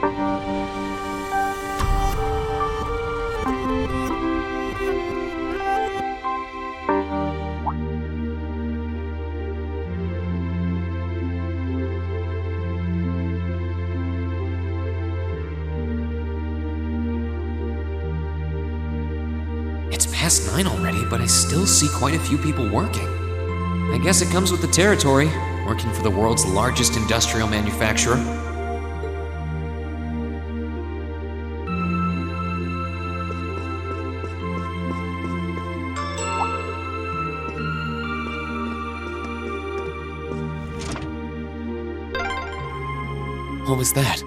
It's past 9 already, but I still see quite a few people working. I guess it comes with the territory, working for the world's largest industrial manufacturer. What was that?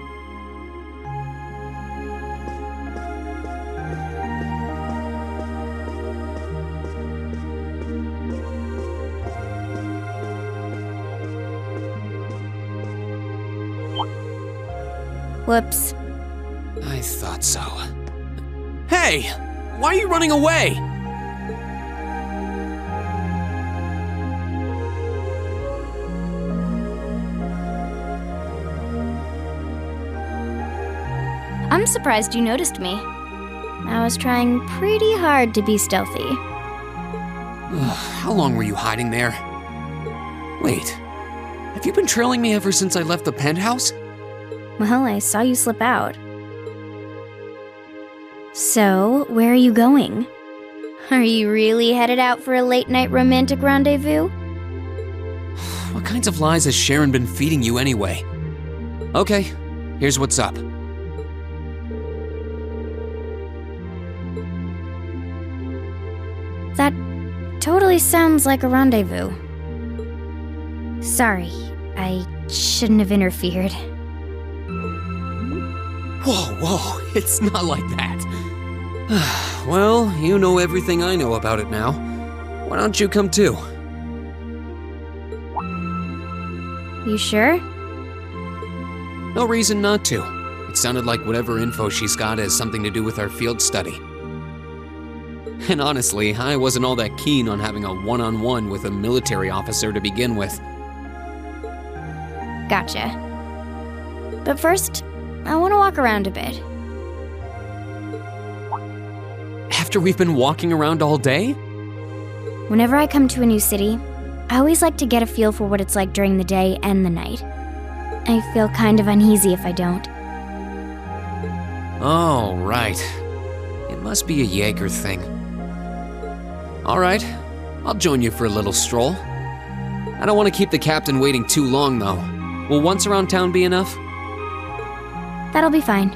Whoops. I thought so. Hey! Why are you running away? I'm surprised you noticed me. I was trying pretty hard to be stealthy. How long were you hiding there? Wait, have you been trailing me ever since I left the penthouse? Well, I saw you slip out. So, where are you going? Are you really headed out for a late-night romantic rendezvous? What kinds of lies has Sharon been feeding you anyway? Okay, here's what's up. That totally sounds like a rendezvous. Sorry, I shouldn't have interfered. Whoa, it's not like that. Well, you know everything I know about it now. Why don't you come too? You sure? No reason not to. It sounded like whatever info she's got has something to do with our field study. And honestly, I wasn't all that keen on having a one-on-one with a military officer to begin with. Gotcha. But first, I want to walk around a bit. After we've been walking around all day? Whenever I come to a new city, I always like to get a feel for what it's like during the day and the night. I feel kind of uneasy if I don't. Oh, right. It must be a Jaeger thing. All right, I'll join you for a little stroll. I don't want to keep the captain waiting too long, though. Will once around town be enough? That'll be fine.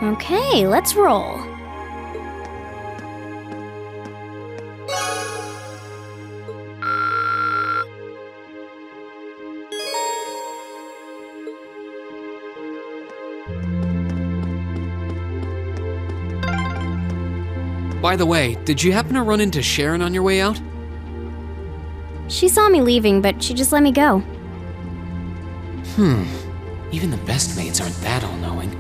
Okay, let's roll. By the way, did you happen to run into Sharon on your way out? She saw me leaving, but she just let me go. Even the best maids aren't that all-knowing.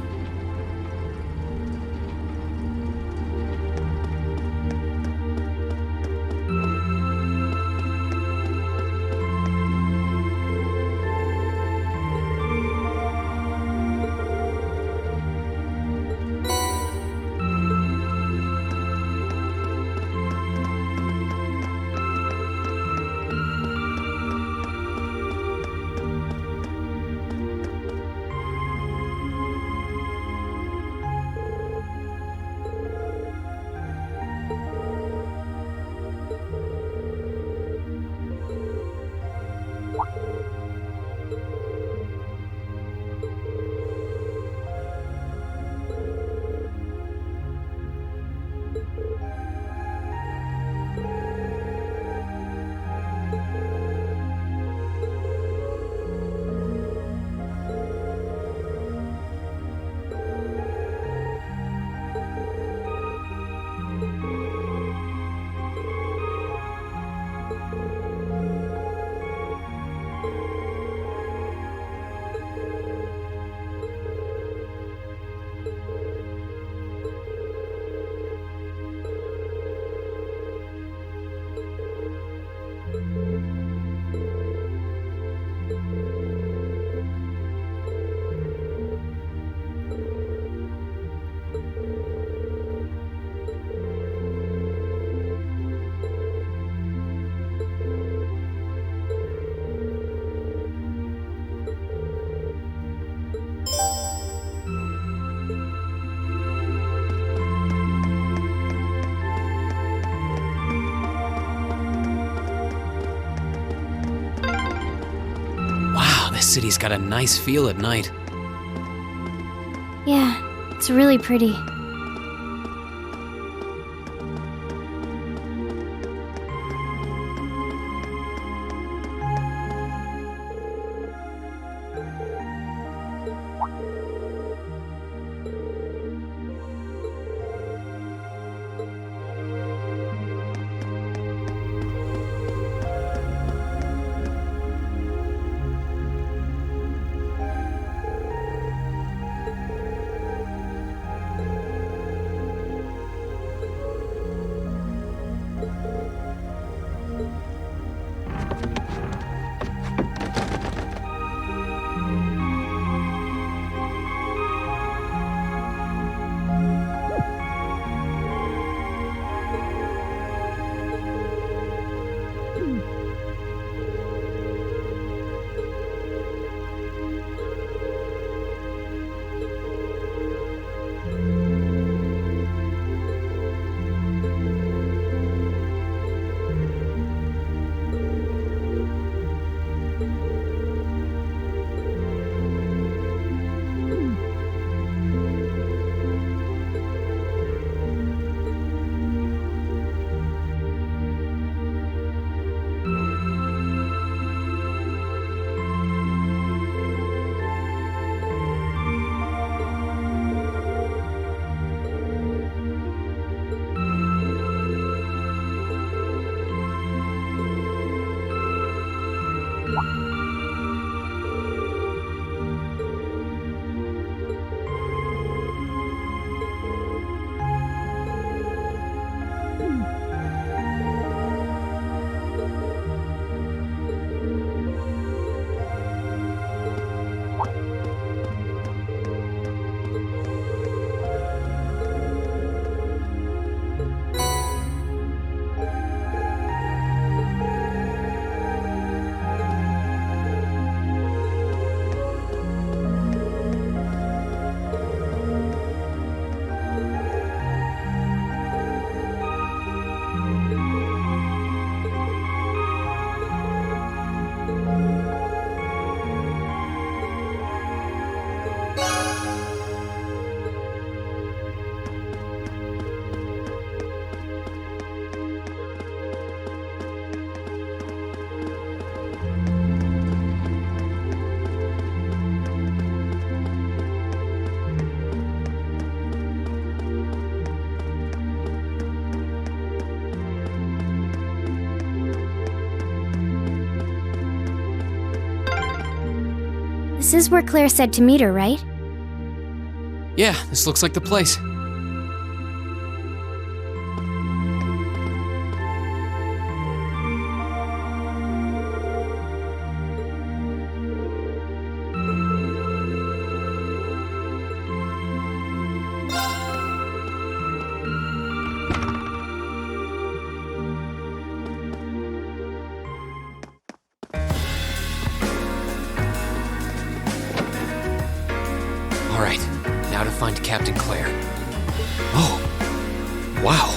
city's got a nice feel at night. Yeah, it's really pretty. This is where Claire said to meet her, right? Yeah, this looks like the place. Alright, now to find Captain Claire. Oh, wow.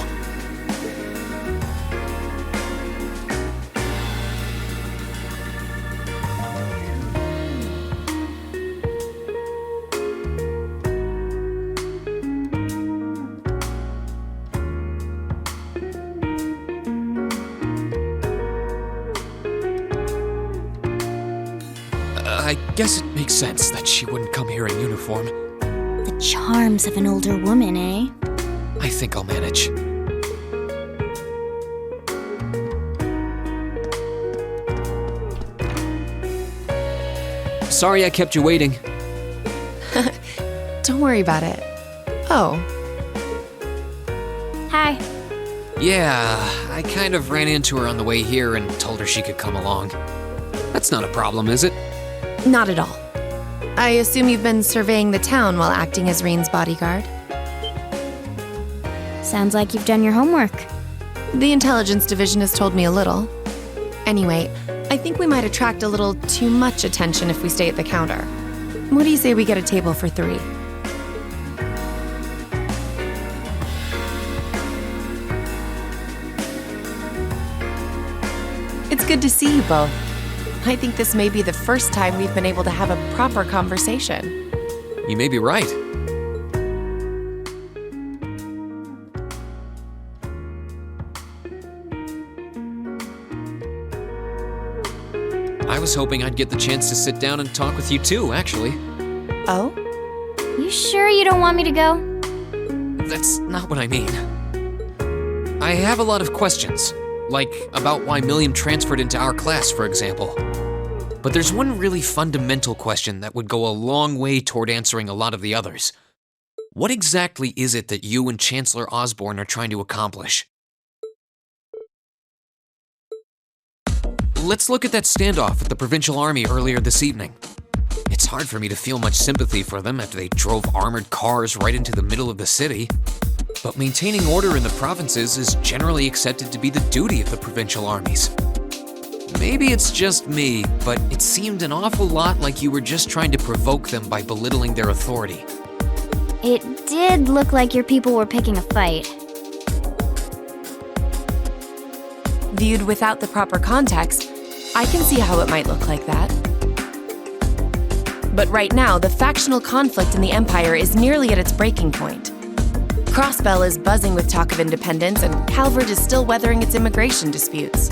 I guess it makes sense that she wouldn't come here in uniform. The charms of an older woman, eh? I think I'll manage. Sorry I kept you waiting. Don't worry about it. Oh, Hi. Yeah, I kind of ran into her on the way here and told her she could come along. That's not a problem, is it? not at all. I assume you've been surveying the town while acting as Rean's bodyguard? Sounds like you've done your homework. The intelligence division has told me a little. Anyway, I think we might attract a little too much attention if we stay at the counter. What do you say we get a table for 3? It's good to see you both. I think this may be the first time we've been able to have a proper conversation. You may be right. I was hoping I'd get the chance to sit down and talk with you too, actually. Oh? You sure you don't want me to go? That's not what I mean. I have a lot of questions, like about why Milliam transferred into our class, for example. But there's one really fundamental question that would go a long way toward answering a lot of the others. What exactly is it that you and Chancellor Osborne are trying to accomplish? Let's look at that standoff with the Provincial Army earlier this evening. It's hard for me to feel much sympathy for them after they drove armored cars right into the middle of the city. But maintaining order in the provinces is generally accepted to be the duty of the provincial armies. Maybe it's just me, but it seemed an awful lot like you were just trying to provoke them by belittling their authority. It did look like your people were picking a fight. Viewed without the proper context, I can see how it might look like that. But right now, the factional conflict in the Empire is nearly at its breaking point. Crossbell is buzzing with talk of independence, and Calvert is still weathering its immigration disputes.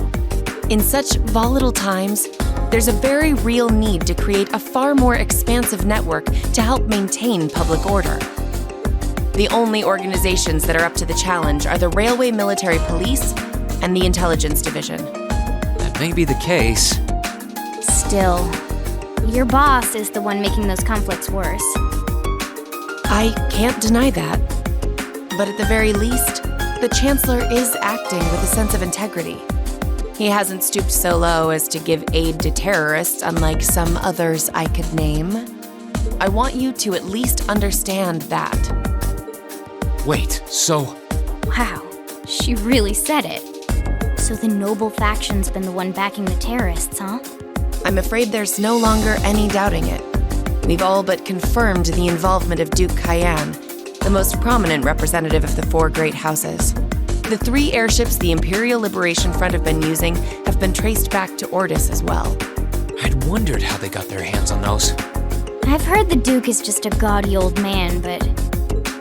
In such volatile times, there's a very real need to create a far more expansive network to help maintain public order. The only organizations that are up to the challenge are the Railway Military Police and the Intelligence Division. That may be the case. Still, your boss is the one making those conflicts worse. I can't deny that. But at the very least, the Chancellor is acting with a sense of integrity. He hasn't stooped so low as to give aid to terrorists, unlike some others I could name. I want you to at least understand that. Wait, so... Wow, she really said it. So the noble faction's been the one backing the terrorists, huh? I'm afraid there's no longer any doubting it. We've all but confirmed the involvement of Duke Cayenne, the most prominent representative of the four great houses. The 3 airships the Imperial Liberation Front have been using have been traced back to Ordis as well. I'd wondered how they got their hands on those. I've heard the Duke is just a gaudy old man, but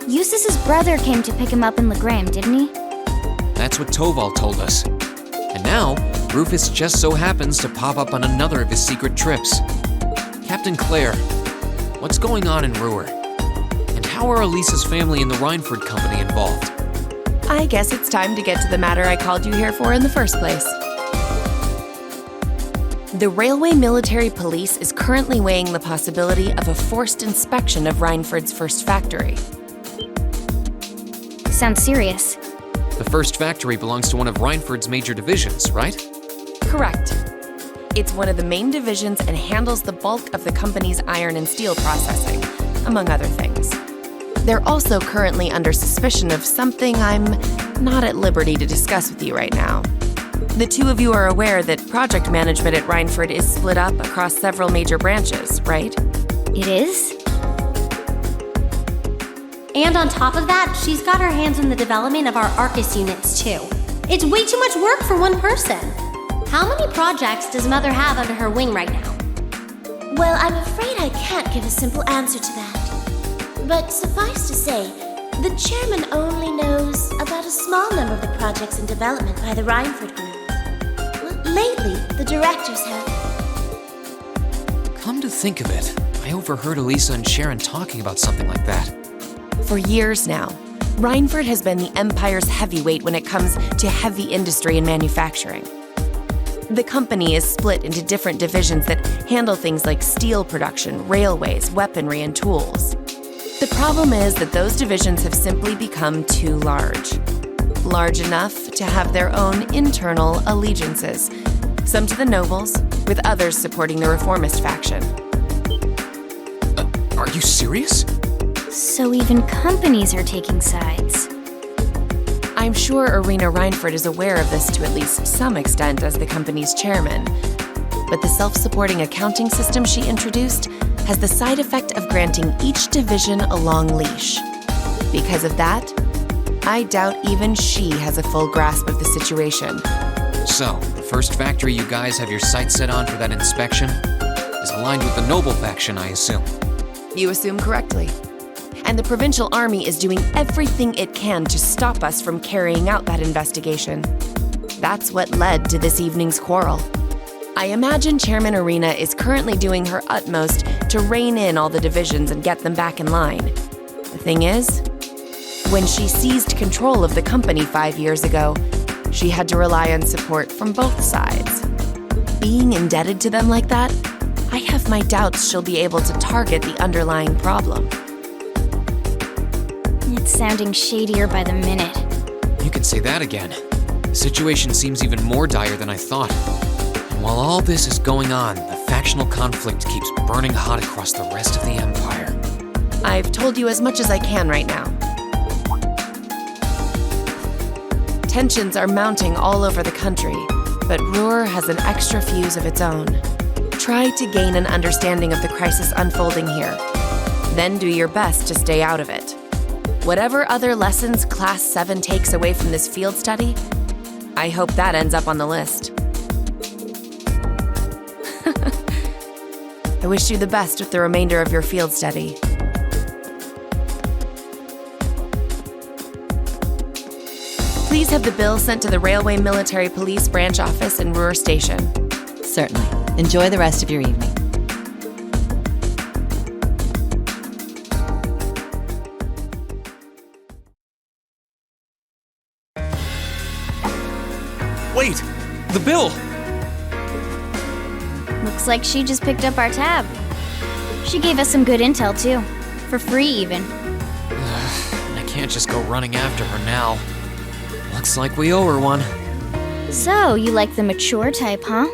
Eustace's brother came to pick him up in Legram, didn't he? That's what Toval told us. And now, Rufus just so happens to pop up on another of his secret trips. Captain Clare, what's going on in Roer? And how are Elisa's family and the Reinford Company involved? I guess it's time to get to the matter I called you here for in the first place. The Railway Military Police is currently weighing the possibility of a forced inspection of Reinford's first factory. Sounds serious. The first factory belongs to one of Reinford's major divisions, right? Correct. It's one of the main divisions and handles the bulk of the company's iron and steel processing, among other things. They're also currently under suspicion of something I'm not at liberty to discuss with you right now. The 2 of you are aware that project management at Reinford is split up across several major branches, right? It is? And on top of that, she's got her hands in the development of our Arcus units, too. It's way too much work for one person. How many projects does Mother have under her wing right now? Well, I'm afraid I can't give a simple answer to that. But suffice to say, the chairman only knows about a small number of the projects in development by the Reinford Group. Well, lately, the directors have... Come to think of it, I overheard Elisa and Sharon talking about something like that. For years now, Reinford has been the Empire's heavyweight when it comes to heavy industry and manufacturing. The company is split into different divisions that handle things like steel production, railways, weaponry, and tools. The problem is that those divisions have simply become too large. Large enough to have their own internal allegiances, some to the nobles, with others supporting the reformist faction. Are you serious? So even companies are taking sides. I'm sure Irina Reinford is aware of this to at least some extent as the company's chairman. But the self-supporting accounting system she introduced has the side effect of granting each division a long leash. Because of that, I doubt even she has a full grasp of the situation. So, the first factory you guys have your sights set on for that inspection is aligned with the Noble faction, I assume. You assume correctly. And the Provincial Army is doing everything it can to stop us from carrying out that investigation. That's what led to this evening's quarrel. I imagine Chairman Arena is currently doing her utmost to rein in all the divisions and get them back in line. The thing is, when she seized control of the company 5 years ago, she had to rely on support from both sides. Being indebted to them like that, I have my doubts she'll be able to target the underlying problem. It's sounding shadier by the minute. You can say that again. The situation seems even more dire than I thought. And while all this is going on, the factional conflict keeps burning hot across the rest of the Empire. I've told you as much as I can right now. Tensions are mounting all over the country, but Roer has an extra fuse of its own. Try to gain an understanding of the crisis unfolding here. Then do your best to stay out of it. Whatever other lessons Class 7 takes away from this field study, I hope that ends up on the list. I wish you the best with the remainder of your field study. Please have the bill sent to the Railway Military Police Branch Office in Roer Station. Certainly. Enjoy the rest of your evening. Wait! The bill! Looks like she just picked up our tab. She gave us some good intel, too. For free, even. I can't just go running after her now. Looks like we owe her one. So, you like the mature type, huh?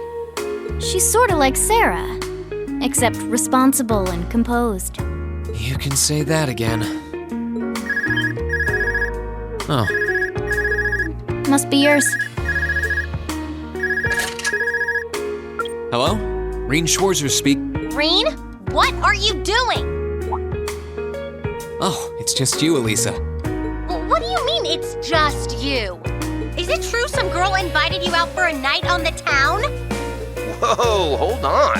She's sorta like Sarah, except responsible and composed. You can say that again. Oh. Must be yours. Hello? Rean Schwarzer speak. Rean, what are you doing? Oh, it's just you, Elisa. What do you mean it's just you? Is it true some girl invited you out for a night on the town? Whoa, hold on.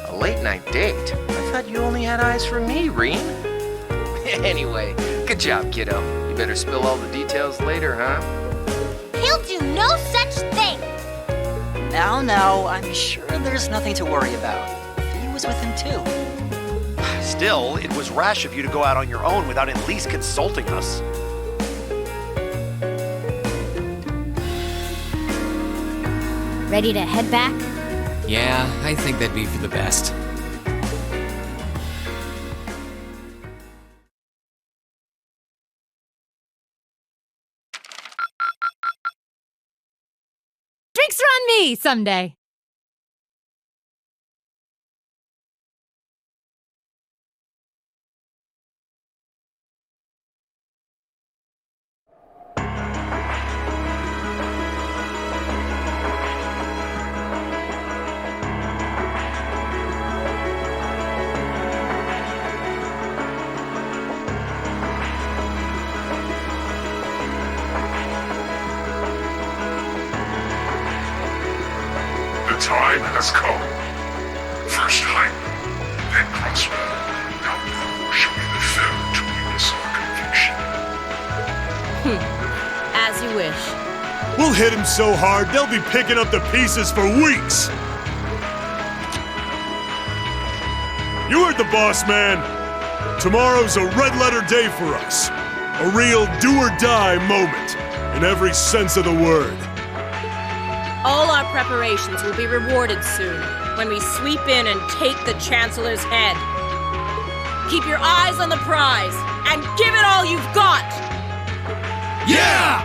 A late night date? I thought you only had eyes for me, Rean. Anyway, good job, kiddo. You better spill all the details later, huh? He'll do no such thing. Now, I'm sure there's nothing to worry about. Fee was with him too. Still, it was rash of you to go out on your own without at least consulting us. Ready to head back? Yeah, I think that'd be for the best. Drinks are on me someday. The time has come. First hype, then crossbow. Now Roer shall be the third to witness our conviction. As you wish. We'll hit him so hard, they'll be picking up the pieces for weeks! You heard the boss, man. Tomorrow's a red-letter day for us. A real do-or-die moment, in every sense of the word. All our preparations will be rewarded soon, when we sweep in and take the Chancellor's head. Keep your eyes on the prize, and give it all you've got! Yeah!